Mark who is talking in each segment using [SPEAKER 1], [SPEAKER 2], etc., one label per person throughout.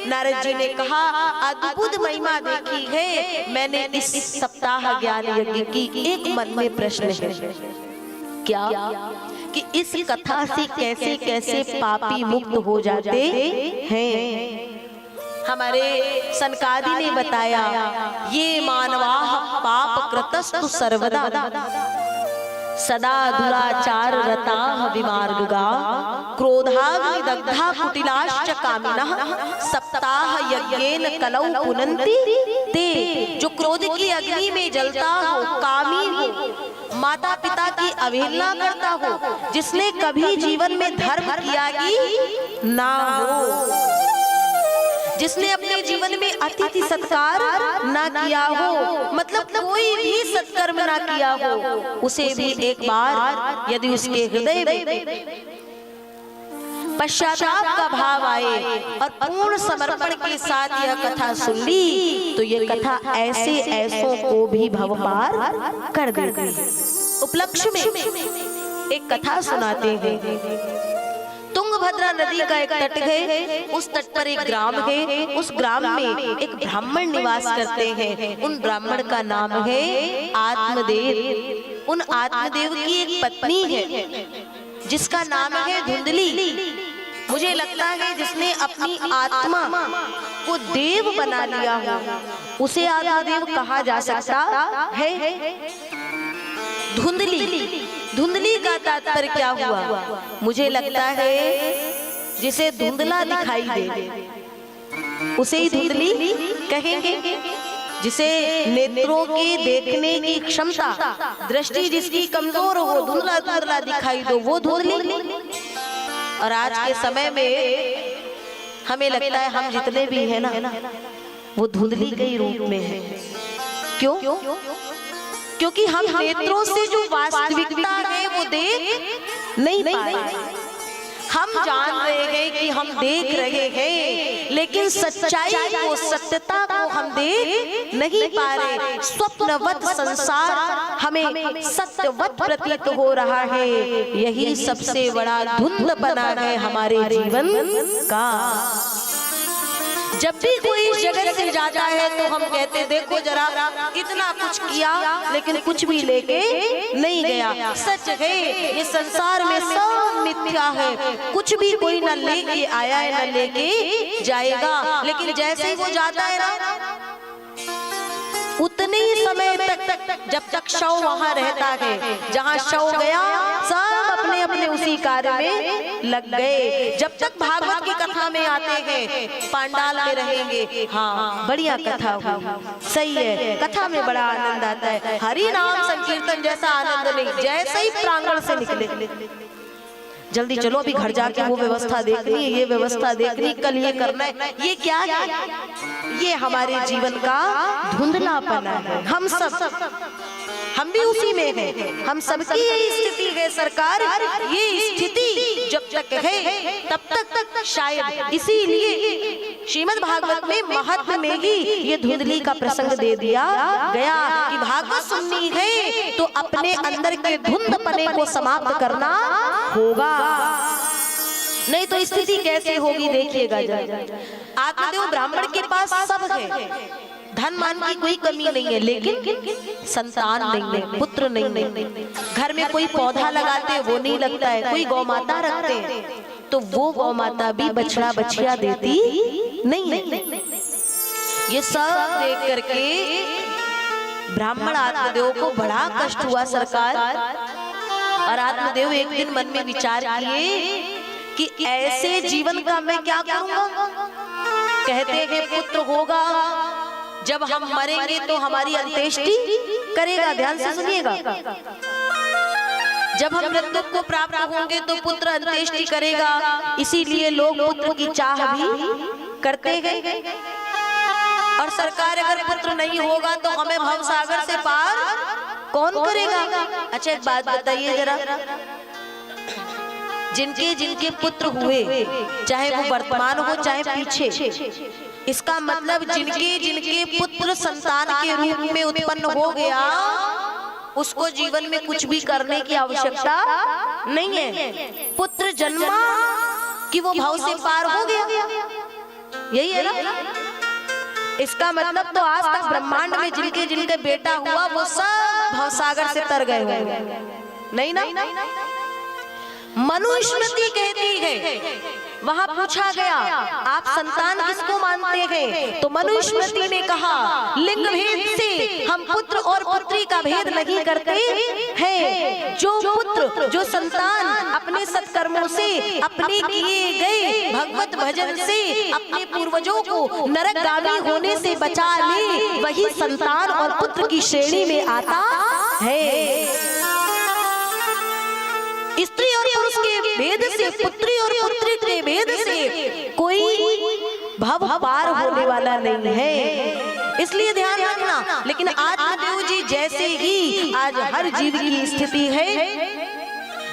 [SPEAKER 1] नारद जी ने कहा, अद्भुत महिमा देखी है मैंने इस सप्ताह ज्ञान यज्ञ की। एक मन में प्रश्न है, क्या कि इस कथा से कैसे कैसे पापी मुक्त हो जाते हैं। हमारे सनकादि ने बताया, ये मानवाः पाप कृतस्तु सर्वदा सदा दुराचार रताः विमार्गा क्रोधाग्निदग्धा कुटिलाश्च कामिनः सप्ताह यज्ञेन कलौ पुनन्ति ते। जो क्रोध की अग्नि में जलता हो, कामी हो, माता पिता की अवहेलना करता हो, जिसने कभी जीवन में धर्म किया ही ना हो, जिसने अपने जीवन में अतिथि सत्कार ना किया हो, मतलब कोई भी सत्कर्म ना किया हो, उसे भी एक बार यदि उसके हृदय में पश्चाताप का भाव आए और पूर्ण समर्पण के साथ यह कथा सुन ली, तो ये कथा ऐसे ऐसों को भी भव पार कर देती है। उपलक्ष्य में एक कथा सुनाते हैं। तुंगभद्रा नदी का एक तट है, उस तट पर एक ग्राम है, उस ग्राम में एक ब्राह्मण निवास करते हैं। उन ब्राह्मण का नाम है आत्मदेव। उन आत्मदेव की एक पत्नी है जिसका नाम है धुंधली। मुझे लगता है जिसने अपनी आत्मा को देव बना लिया हो, उसे आत्मदेव कहा जा सकता है। धुंधली, धुंधली का तात्पर्य क्या हुआ? मुझे लगता है जिसे धुंधला दिखाई दे उसे ही धुंधली कहेंगे। जिसे नेत्रों के देखने की क्षमता, दृष्टि जिसकी कमजोर हो, धुंधला धुंधला दिखाई दो, वो धुंधली। और आज के समय में हमें लगता है हम जितने भी हैं ना, वो धुंधली के ही रूप में है। क्यों? क्योंकि हम नेत्रों से जो वास्तविकता है वो देख नहीं पा रहे। हम जान रहे हैं कि हम देख रहे हैं, लेकिन सच्चाई को, सत्यता को हम देख नहीं पा रहे। स्वप्नवत संसार हमें सत्यवत प्रतीत हो रहा है। यही सबसे बड़ा धुंधलापना है हमारे जीवन का। जब भी कोई इस जगत से जाता है तो हम कहते देखो जरा, इतना कुछ किया लेकिन कुछ भी लेके नहीं गया। सच है ये संसार में सब मिथ्या है, कुछ भी कोई न लेके आया है न लेके जाएगा। लेकिन जैसे ही वो जाता है ना, उतने ही समय तक जब तक शव वहां रहता है, जहां शव गया सब अपने अपने उसी कार्य में लग गए। जब तक भागवत की कथा में आते हैं पांडाल में रहेंगे, हाँ बढ़िया कथा हुई, सही है, कथा में बड़ा आनंद आता है। हरि नाम संकीर्तन जैसा आनंद नहीं। जैसे ही प्रांगण से निकले, जल्दी चलो अभी घर जाके वो व्यवस्था देखनी है, ये व्यवस्था देखनी, कल ये करना है। ये क्या है? ये हमारे जीवन का धुंधलापन है। हम भी उसी में हैं। हम सबकी यही स्थिति है सरकार। ये स्थिति जब तक है तब तक शायद, इसीलिए श्रीमद् भागवत में महत्व में ही ये धुंधली का प्रसंग दे दिया गया कि भागवत सुननी है तो अपने अंदर के धुंधपने को समाप्त करना होगा, नहीं तो स्थिति कैसे होगी देखिएगा जरा। आत्मदेव ब्राह्मण के पास सब है, धन मान की कोई कमी नहीं है, लेकिन संतान नहीं है, पुत्र नहीं है। घर में कोई पौधा लगाते वो नहीं लगता है, कोई गौ माता रखते हैं तो वो गौ माता भी बछड़ा बछिया देती नहीं है। ये सब देख करके ब्राह्मण आत्मदेव को बड़ा कष्ट हुआ सरकार। और आत्मदेव एक दिन मन में विचार किए कि ऐसे जीवन का मैं क्या करूंगा। कहते हैं पुत्र होगा, जब हम मरेंगे तो हमारी अंत्येष्टि करेगा। ध्यान से सुनिएगा, जब हम मृत्यु को प्राप्त होंगे तो पुत्र अंत्येष्टि करेगा। इसीलिए लोग पुत्र की चाह भी करते हैं। और सरकार अगर पुत्र नहीं होगा तो हमें भवसागर से पार कौन करेगा। अच्छा एक बात बताइए जरा, जिनके जिनके पुत्र हुए, चाहे वो वर्तमान हो चाहे पीछे, इसका मतलब जिनके जिनके पुत्र संतान के रूप में उत्पन्न हो गया, उसको जीवन में कुछ भी करने की आवश्यकता नहीं है। पुत्र जन्मा कि वो भाव से पार हो गया। यही है ना। इसका मतलब तो आज तक ब्रह्मांड में जिनके जिनके बेटा हुआ वो सब भवसागर से तर गए होंगे, नहीं ना। मनुस्मृति कहती है, वहां पूछा गया आप संतान किसको मानते हैं, तो मनुस्मृति ने कहा लिंग भेद से हम पुत्र और पुत्री का भेद नहीं करते हैं। जो पुत्र जो संतान अपने सत्कर्मों से, अपने किए गए भगवत भजन से अपने पूर्वजों को नरकगामी होने से बचा ले, वही संतान और पुत्र की श्रेणी में आता है। स्त्री और पुरुष के भेद से, पुत्री और पुत्री के भेद से कोई भव पार होने वाला नहीं है, इसलिए ध्यान रखना। लेकिन आत्मदेव जी जैसे ही आज हर जीव की स्थिति है,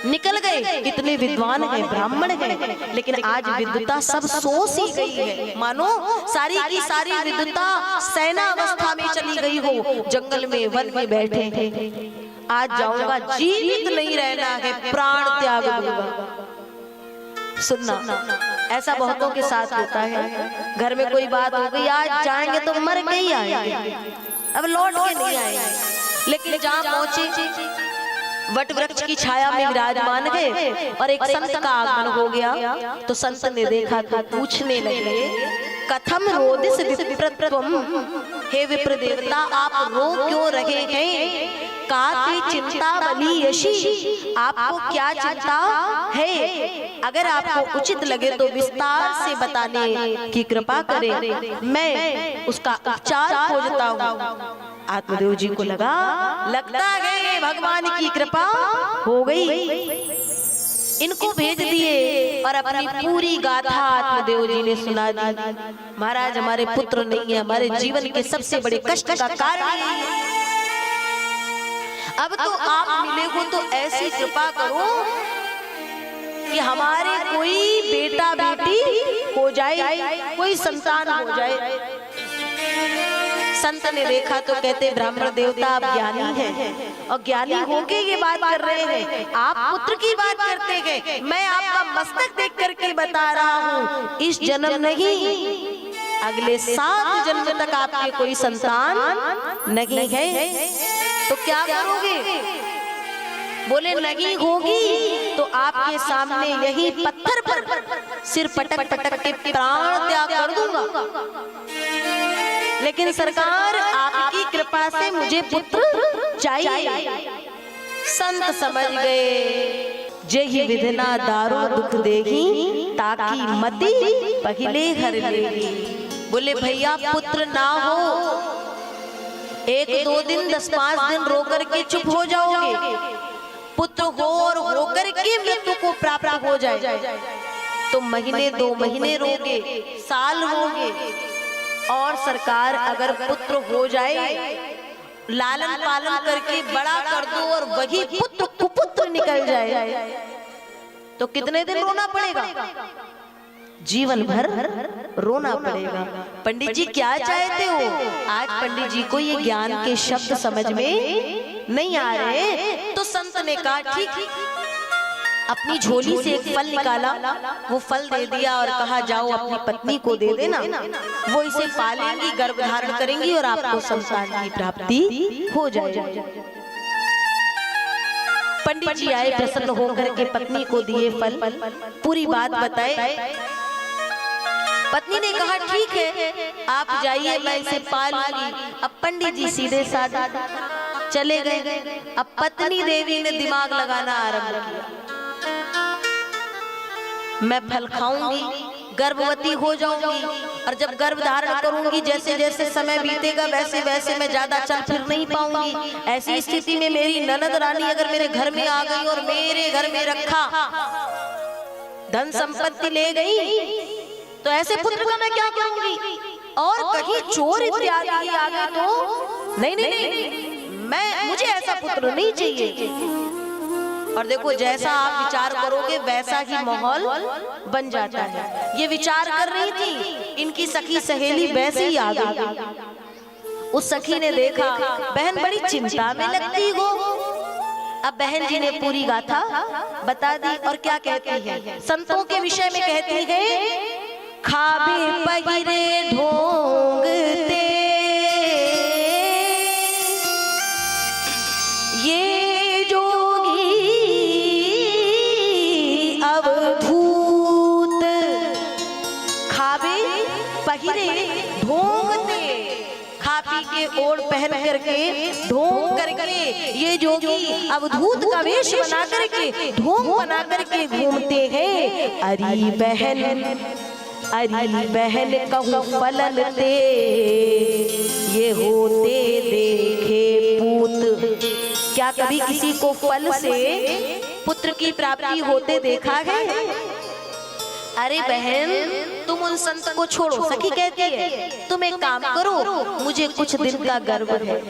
[SPEAKER 1] निकल गए, इतने विद्वान हैं, ब्राह्मण हैं, लेकिन आज विद्वता सब सो सी गई है। मानो सारी की सारी विद्वता सेना अवस्था में चली गई हो, जंगल में वन में बैठे हैं। आज जाऊंगा, जीवित नहीं रहना है, प्राण त्याग दूंगा। सुनना, ऐसा बहुतों के साथ होता है। घर में कोई बात हो गई, आज जाएंगे तो मर के ही आएंगे, अब लौट के नहीं आएंगे। लेकिन जहाँ पहुंचे वट वृक्ष की छाया में विराजमान है और एक संत का आगमन हो गया, तो संत ने देखा तो पूछने लगे, कथम रोदिस विप्रत्वम, हे विप्र देवता आप रो क्यों रहे हैं? काति चिंता बली यशी, आपको क्या चिंता है? अगर आपको उचित लगे तो विस्तार से बताने की कृपा करें, मैं उसका उपचार खोजता हूँ। आत्मदेव जी को लगता है भगवान की कृपा हो गई। इनको भेज दिए और अपनी पूरी गाथा आत्मदेव जी ने सुना दी। महाराज हमारे पुत्र नहीं है, हमारे जीवन के सबसे बड़े कष्ट का कारण, अब तो आप मिले हो तो ऐसी कृपा करो कि हमारे कोई बेटा बेटी हो जाए, कोई संतान हो जाए। संत ने देखा तो कहते ब्राह्मण देवता आप ज्ञानी हैं और ज्ञानी होके ये बात कर रहे हैं, आप पुत्र की बात करते हैं। मैं आपका मस्तक देख करके बता रहा हूँ, इस जन्म नहीं अगले 7 जन्म तक आपके कोई संतान नहीं है। तो क्या करोगे? बोले नहीं होगी तो आपके सामने यही पत्थर पर सिर पटक पटक के प्राण त्याग कर दूंगा। लेकिन सरकार आपकी कृपा से मुझे पुत्र चाहिए। संत समझ गए, जेहि विधना दारू दुख देगी, ताकि मति पहिले हर लेगी। बोले भैया पुत्र ना हो, 1-2 दिन 10-5 दिन रो करके चुप हो जाओगे, पुत्र हो और होकर के मृत्यु को प्राप्त हो जाए तो महीने 2 महीने रोगे, साल रोगे। और सरकार अगर पुत्र हो जाए, लालन पालन करके बड़ा कर दो और वही पुत्र कुपुत्र निकल जाए तो कितने दिन रोना पड़ेगा? जीवन भर रोना पड़ेगा। पंडित जी क्या चाहते हो? आज पंडित जी को ये ज्ञान के शब्द समझ में नहीं आ रहे, तो संत ने कहा ठीक, अपनी झोली से एक फल निकाला, वो फल दे दिया और कहा जाओ अपनी पत्नी को दे देना, वो इसे पालेंगी, गर्भ धारण करेंगी और आपको संतान की प्राप्ति हो जाएगी। पंडित जी आए, प्रसन्न होकर के पत्नी को दिए फल, पूरी बात बताए। पत्नी ने कहा ठीक है आप जाइए, मैं इसे पालूंगी। अब पंडित जी सीधे साधा चले गए। अब पत्नी देवी ने दिमाग लगाना आरंभ किया, मैं फल खाऊंगी, गर्भवती हो जाऊंगी और जब गर्भ धारण करूंगी, जैसे जैसे समय बीतेगा वैसे वैसे मैं ज्यादा चल फिर नहीं पाऊंगी। ऐसी स्थिति में मेरी ननद रानी अगर मेरे घर में आ गई और मेरे घर में रखा धन संपत्ति ले गई, तो ऐसे पुत्र का मैं क्या करूंगी? और कहीं चोर इत्यादि आ गए तो नहीं, मुझे ऐसा पुत्र नहीं चाहिए। और देखो जैसा आप विचार करोगे वैसा ही माहौल बन जाता है। ये विचार कर रही थी, इनकी सखी सहेली वैसे ही आ गई। उस सखी ने देखा बहन बड़ी चिंता में लगती हो। अब बहन जी ने पूरी गाथा बता दी और क्या कहती है, संतों के विषय में कहती है खाबे पहिरे ढोंगते, ये जोगी अवधूत। खाबे पहिरे ढोंगते, खा पी के ओढ़ पहन करके ढोंग करके ये जोगी अवधूत का वेश बना करके ढोंग बना करके घूमते हैं। अरी बहन कहूँ फलन ते, ये होते देखे पूत। क्या कभी किसी को फल से पुत्र की प्राप्ति होते देखा है? अरे बहन, तुम उन संत को छोड़ो। सखी कहती है तुम एक काम करो, मुझे कुछ दिन का गर्व है,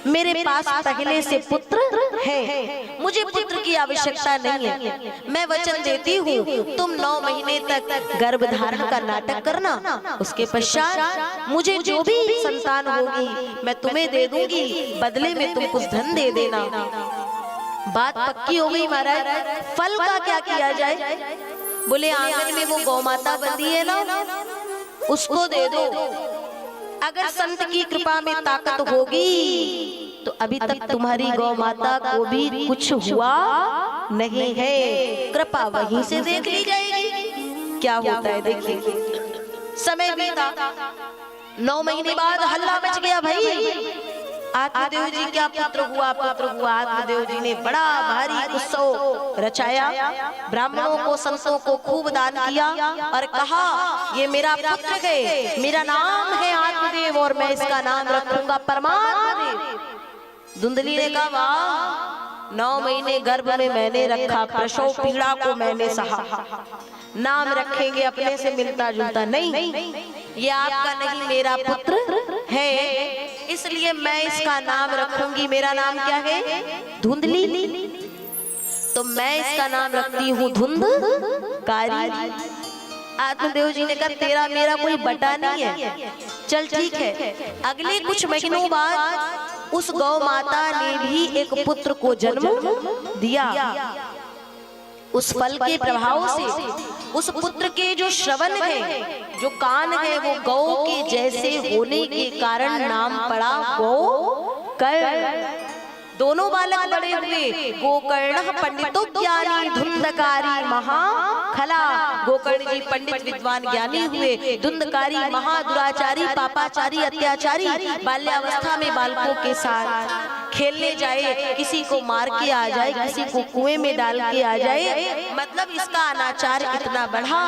[SPEAKER 1] मेरे पास पहले से पुत्र है, मुझे पुत्र की आवश्यकता नहीं है। मैं वचन देती हूँ तुम 9 महीने तक गर्भ धारण का नाटक करना, उसके पश्चात मुझे जो भी संतान होगी मैं तुम्हें दे दूंगी, बदले में तुम कुछ धन दे देना। बात पक्की हो गई महाराज। फल का क्या किया जाए? बोले आंगन में वो गौ माता बंधी है ना, उसको दे दो। अगर संत की कृपा में ताकत होगी तो अभी तक तुम्हारी गौ माता को भी कुछ हुआ नहीं है, कृपा वहीं से देख ली जाएगी। क्या होता है देखिए। समय बीता, 9 महीने बाद हल्ला मच गया भाई, आत्मदेव जी क्या पुत्र हुआ। आत्मदेव जी ने बड़ा भारी उत्सव रचाया, ब्राह्मणों को संतों को खूब दान किया और कहा ये मेरा पुत्र है, मेरा नाम है आत्मदेव और मैं इसका नाम रखूंगा परमात्मदेव। धुंधली ने कहा वाह, 9 महीने गर्भ में मैंने रखा, प्रसव पीड़ा को मैंने सहा, नाम रखेंगे अपने से मिलता जुलता नहीं, ये आपका नहीं मेरा पुत्र है, इसलिए मैं इसका नाम रखूंगी। मेरा नाम क्या है? धुंधली। तो मैं इसका नाम रखती हूँ धुंधकारी। आत्मदेव जी ने कहा तेरा मेरा कोई बटा नहीं है, चल ठीक है। अगले कुछ महीनों बाद उस गौ माता ने भी एक पुत्र को जन्म दिया। उस फल के प्रभाव से उस पुत्र के जो श्रवण है, जो कान है, वो गौ के जैसे होने के कारण नाम पड़ा गोकर्ण। दोनों बालक बड़े हुए, गोकर्ण पंडितो ज्ञानी धुंधकारी महाखला। गोकर्ण जी पंडित विद्वान ज्ञानी हुए, धुंधकारी महादुराचारी पापाचारी अत्याचारी, बाल्यावस्था में बालकों के साथ खेलने जाए, किसी को मार के आ जाए, किसी को कुएं में डाल के आ जाए, मतलब इसका अनाचार इतना बढ़ा।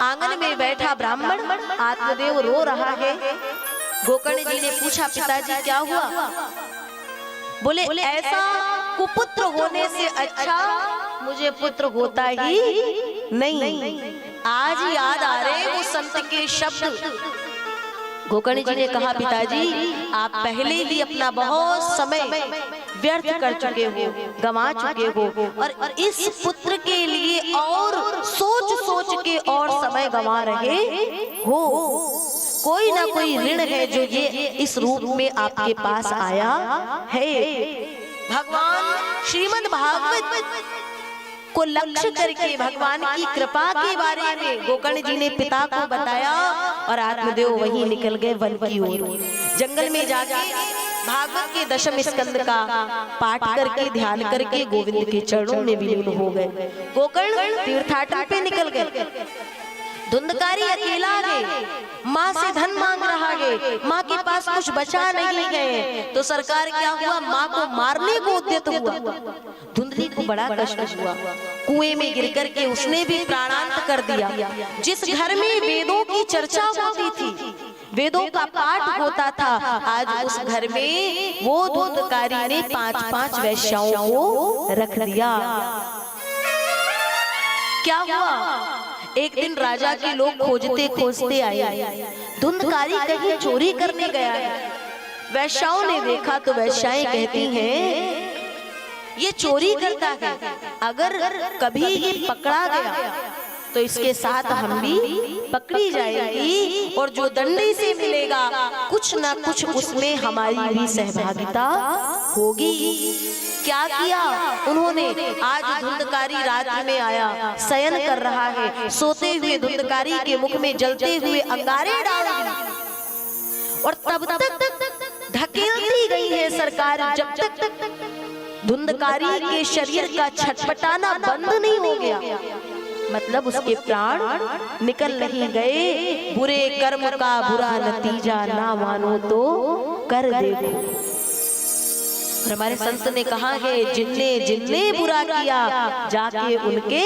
[SPEAKER 1] आंगन में बैठा ब्राह्मण आत्मदेव रो रहा है। गोकर्ण जी ने पूछा पिताजी क्या हुआ? बोले ऐसा कुपुत्र होने से अच्छा मुझे पुत्र होता ही नहीं। आज याद आ रहे वो संत के शब्द। गोकर्ण जी ने कहा पिताजी आप पहले ही अपना बहुत समय व्यर्थ कर चुके हो, गंवा चुके हो, और इस पुत्र के लिए और सोच के और समय गंवा रहे हो। कोई ना कोई ऋण है जो ये इस रूप में आपके पास आया है। भगवान श्रीमद् भागवत को लक्ष्य करके भगवान की कृपा के बारे में गोकर्ण जी ने पिता को बताया और आत्मदेव वहीं निकल गए वन की ओर। जंगल में जाके भागवत के 10वें स्कंद का पाठ करके ध्यान करके गोविंद के चरणों में विलीन हो गए। गोकर्ण तीर्थाटन पे निकल गए। धुंधकारी अकेला है, माँ से धन मांग रहा है, माँ के पास कुछ बचा नहीं है, तो सरकार क्या हुआ, माँ को मारने को उद्यत हुआ। धुंधली को बड़ा कष्ट हुआ, कुएं में गिर करके उसने भी प्राणांत कर दिया। जिस घर में वेदों की चर्चा होती थी, वेदों का पाठ होता था, आज उस घर में वो धुंधकारी ने 5-5 वैश्याओं को रख दिया। क्या हुआ, एक दिन राजा के लोग खोजते खोजते आए, धुंधकारी कहीं चोरी करने गया है। वैश्याओं ने देखा तो वैश्याएं कहती हैं ये चोरी करता है, अगर कभी ये पकड़ा गया तो इसके साथ हम भी पकड़ी जाएगी और जो दंडे से मिलेगा कुछ ना कुछ उसमें हमारी भी सहभागिता होगी। क्या किया उन्होंने? आज धुंधकारी रात्रि में आया, शयन कर रहा है, सोते हुए धुंधकारी के मुख में जलते हुए अंगारे डाल दी और तब तक ढकेलती गई है सरकार जब तक धुंधकारी के शरीर का छटपटाना बंद नहीं हो गया, मतलब उसके प्राण निकल नहीं गए। बुरे कर्म का बुरा नतीजा ना मानो तो कर देखो। और हमारे संत ने कहा है जिनने जिनने बुरा किया जाके उनके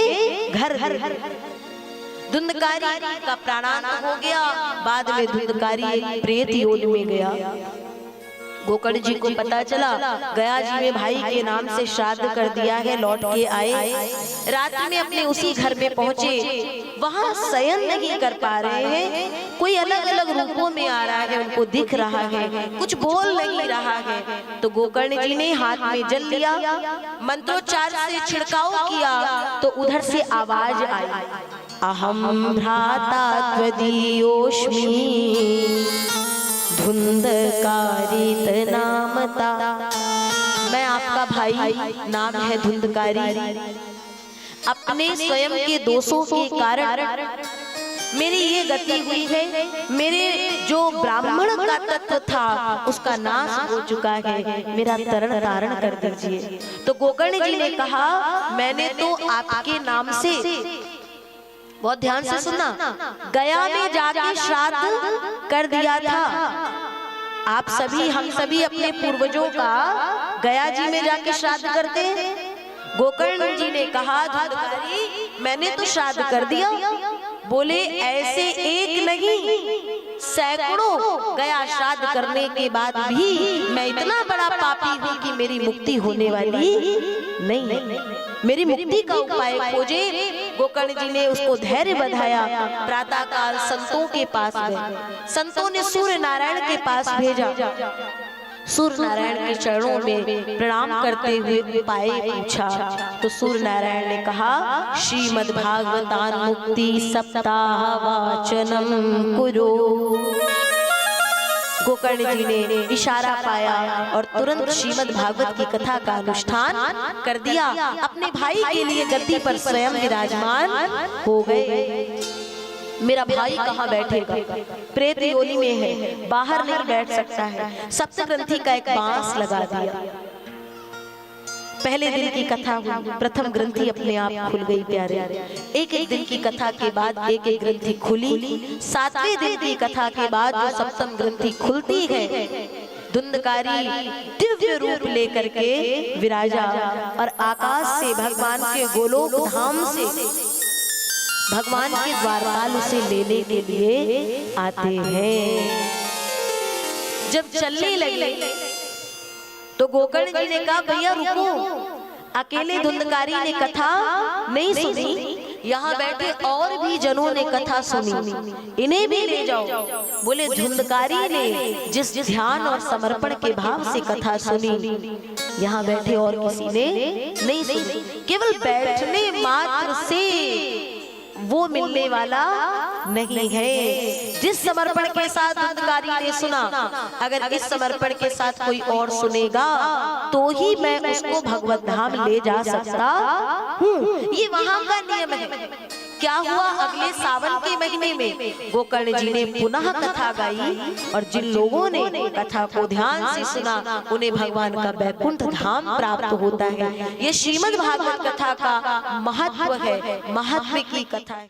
[SPEAKER 1] घर धुंधकारी का प्राणांत हो गया। बाद में धुंधकारी प्रेत योनि में गया। गोकर्ण जी को पता चला, गया जी में भाई के नाम से श्राद्ध कर दिया है, लौट के आए। रात में अपने उसी घर में पहुंचे, वहां शयन नहीं कर पा रहे हैं, कोई अलग अलग रूपों में आ रहा है, उनको दिख रहा है, कुछ बोल नहीं रहा है। तो गोकर्ण जी ने हाथ में जल लिया, मंत्रोच्चार से छिड़काव किया तो उधर से आवाज आई, अहम भ्राता त्वदीयोऽस्मि धुंधकारित नामता। मैं आपका भाई, नाम है धुंधकारी। अपने स्वयं के दोषों के कारण मेरी ये गति हुई है। मेरे जो ब्राह्मण का तत्व था उसका नाश हो चुका है, मेरा तरण तारण कर दीजिए। तो गोकर्ण जी ने कहा, मैंने तो आपके नाम से, बहुत ध्यान से सुनना, गया में जाके श्राद्ध कर दिया था। आप सभी, हम सभी अपने पूर्वजों का गया जी में जाके श्राद्ध करते हैं। गोकर्ण जी ने कहा, धुंधकारी मैंने तो श्राद्ध कर दिया। बोले ऐसे एक नहीं, सैकड़ों गया श्राद्ध करने के बाद भी मैं इतना बड़ा पापी हूँ कि मेरी मुक्ति होने वाली नहीं, मेरी मुक्ति का उपाय खोजे। गोकर्ण जी ने उसको धैर्य बधाया। प्रातः काल संतों के पास गए, संतों ने सूर्य नारायण के पास भेजा। सूर्य नारायण के चरणों में प्रणाम करते हुए उपाय पूछा तो सूर्य नारायण ने कहा, श्रीमद् भागवतान मुक्ति सप्ताह वाचनम कुरु। गोकर्ण जी ने इशारा पाया और तुरंत श्रीमद् भागवत की कथा का अनुष्ठान कर दिया। अपने भाई के लिए गद्दी पर स्वयं विराजमान हो गए। मेरा भाई कहाँ बैठेगा? प्रेत योनि में है, बाहर नहीं बैठ सकता है। सप्तग्रंथी का एक बांस लगा दिया। पहले दिन की कथा हुई, प्रथम ग्रंथि अपने आप खुल गई प्यारे। एक एक दिन की कथा के बाद एक एक ग्रंथि खुली। सातवें दिन की कथा के बाद जो सप्तम ग्रंथि खुलती है, धुंधकारी दिव्य रूप लेकर के विराजा और आकाश से भगवान के गोलोक धाम से भगवान के द्वारपाल उसे लेने के लिए आते हैं। जब चलने लगे तो गोकर्ण जी ने कहा, भैया रुको, अकेले धुंधकारी ने कथा नहीं सुनी, यहाँ बैठे और भी जनों ने कथा सुनी, इन्हें भी ले जाओ। बोले धुंधकारी ने जिस ध्यान और समर्पण के भाव से कथा सुनी, यहाँ बैठे और किसी ने नहीं सुनी। केवल बैठने मात्र से वो मिलने वाला नहीं है। जिस समर्पण के साथ धुंधकारी ने सुना, अगर इस समर्पण के साथ कोई और सुनेगा तो ही मैं उसको भगवत धाम ले जा सकता हूँ। ये वहां का नियम है। क्या हुआ? अगले सावन के महीने में गोकर्ण जी ने पुनः कथा गाई और जिन लोगों ने कथा को ध्यान से सुना उन्हें भगवान का वैकुंठ धाम प्राप्त होता है। ये श्रीमद् भागवत कथा का महत्व है, महत्व की कथा है।